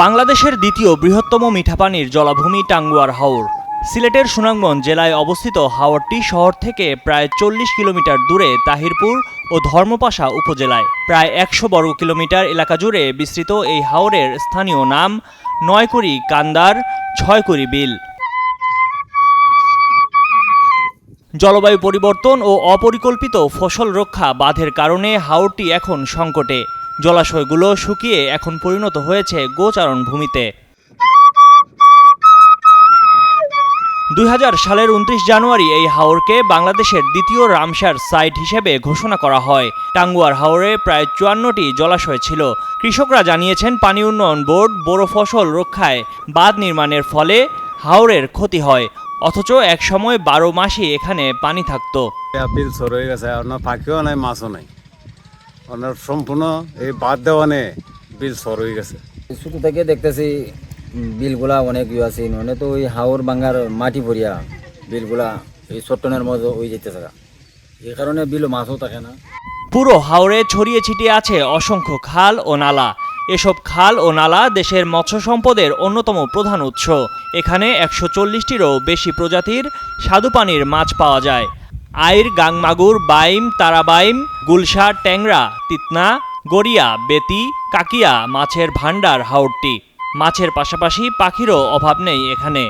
বাংলাদেশের দ্বিতীয় বৃহত্তম মিঠাপানির জলাভূমি টাঙ্গুয়ার হাওর। সিলেটের সুনামগঞ্জ জেলায় অবস্থিত হাওরটি শহর থেকে প্রায় 40 কিলোমিটার দূরে তাহিরপুর ও ধর্মপাশা উপজেলায়। প্রায় 100 বর্গ কিলোমিটার এলাকা জুড়ে বিস্তৃত এই হাওরের স্থানীয় নাম নয়কুড়ি কান্দার, ছয়কুড়ি বিল। জলবায়ু পরিবর্তন ও অপরিকল্পিত ফসল রক্ষা বাঁধের কারণে হাওরটি এখন সংকটে। জলাশয়গুলো শুকিয়ে এখন পরিণত হয়েছে গোচারণ ভূমিতে। 2000 সালের 29 জানুয়ারি এই হাওরকে বাংলাদেশের দ্বিতীয় রামসার সাইট হিসেবে ঘোষণা করা হয়। টাঙ্গুয়ার হাওরে প্রায় 54টি জলাশয় ছিল। কৃষকরা জানিয়েছেন, পানি উন্নয়ন বোর্ড বড় ফসল রক্ষায় বাঁধ নির্মাণের ফলে হাওরের ক্ষতি হয়, অথচ এক সময় 12 মাসই এখানে পানি থাকতো। বিল সর হয়ে গেছে, পাখিও নাই, মাছও নাই, সম্পূর্ণ এই বাদ দেওয়া নেই, বিল সর হয়ে গেছে। ছোট থেকে দেখতেছি বিলগুলা অনেক ইয়ে আছে, মানে তো ওই হাওর বাঙ্গার মাটি ভরিয়া বিলগুলা এই চট্টনের মতো ওই যেতেছে, এই কারণে বিল মাছও থাকে না। পুরো হাওরে ছড়িয়ে ছিটিয়ে আছে অসংখ্য খাল ও নালা। এসব খাল ও নালা দেশের মৎস্য সম্পদের অন্যতম প্রধান উৎস। এখানে 140টিরও বেশি প্রজাতির স্বাদুপানির মাছ পাওয়া যায়। আইর, গাংমাগুর, বাইম, তারাবাইম, গুলশা, ট্যাংরা, তিতনা, গড়িয়া, বেতি, কাকিয়া মাছের ভান্ডার হাওরটি। মাছের পাশাপাশি পাখিরও অভাব নেই এখানে।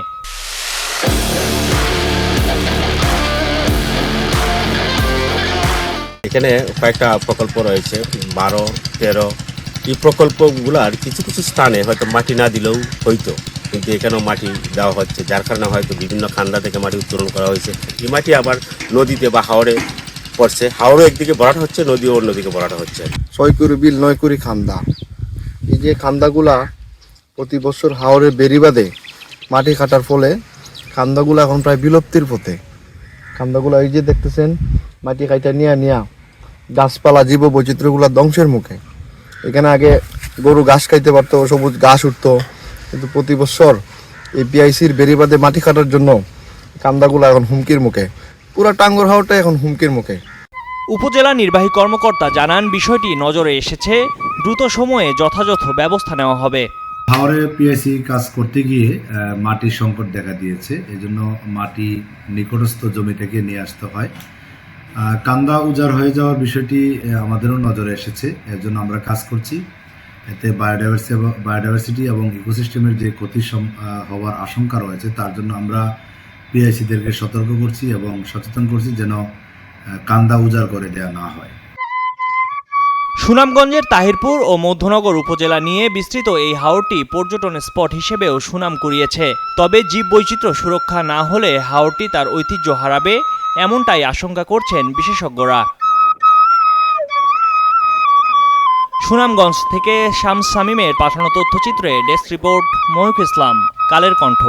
এখানে কয়েকটা প্রকল্প রয়েছে, 12, 13। এই প্রকল্পগুলার কিছু কিছু স্থানে হয়তো মাটি না দিলেও হইতো, কিন্তু এখানেও মাটি দেওয়া হচ্ছে, যার কারণে হয়তো বিভিন্ন খান্দা থেকে মাটি উত্তোলন করা হয়েছে। এই মাটি আবার নদীতে বা হাওরে পড়ছে, হাওরও একদিকে ভরাট হচ্ছে, নদীও অন্যদিকে ভরাট হচ্ছে। 6 বিল, 9 খান্দা। এই যে খান্দাগুলা প্রতি বছর হাওরের বেড়িবাঁধে মাটি কাটার ফলে খান্দাগুলো এখন প্রায় বিলুপ্তির পথে। খান্দাগুলো এই যে দেখতেছেন, মাটি কাটা নিয়া গাছপালা, জীব বৈচিত্র্যগুলো ধ্বংসের মুখে। এখানে আগে গরু ঘাস খাইতে পারতো, সবুজ ঘাস উঠতো, কিন্তু প্রতি বছর এই পিআইসির বেড়িবাঁধে মাটি কাটার জন্য কান্দাগুলো এখন হুমকির মুখে। পুরা টাঙ্গুয়ার হাওরটা এখন হুমকির মুখে। উপজেলা নির্বাহী কর্মকর্তা জানান, বিষয়টি নজরে এসেছে, দ্রুত সময়ে যথাযথ ব্যবস্থা নেওয়া হবে। হাওরে পিআইসি কাজ করতে গিয়ে মাটির সংকট দেখা দিয়েছে, এজন্য মাটি নিকটস্থ জমি থেকে নিয়ে আসতে হয়। কান্দা উজাড় হয়ে যাওয়ার বিষয়টি আমাদেরও নজরে এসেছে, এর জন্য আমরা কাজ করছি। এতে বায়োডাইভার্সিটি এবং ইকোসিস্টেমের যে ক্ষতি হওয়ার আশঙ্কা রয়েছে, তার জন্য আমরা পিআইসিদেরকে সতর্ক করছি এবং সচেতন করছি যেন কান্দা উজাড় করে দেওয়া না হয়। সুনামগঞ্জের তাহিরপুর ও মধ্যনগর উপজেলা নিয়ে বিস্তৃত এই হাওরটি পর্যটন স্পট হিসেবেও সুনাম কুড়িয়েছে। তবে জীববৈচিত্র্য সুরক্ষা না হলে হাওরটি তার ঐতিহ্য হারাবে, এমনটাই আশঙ্কা করছেন বিশেষজ্ঞরা। সুনামগঞ্জ থেকে শামস শামীমের পাঠানো তথ্যচিত্রে ডেস্ক রিপোর্ট, ময়ূখ ইসলাম, কালের কণ্ঠ।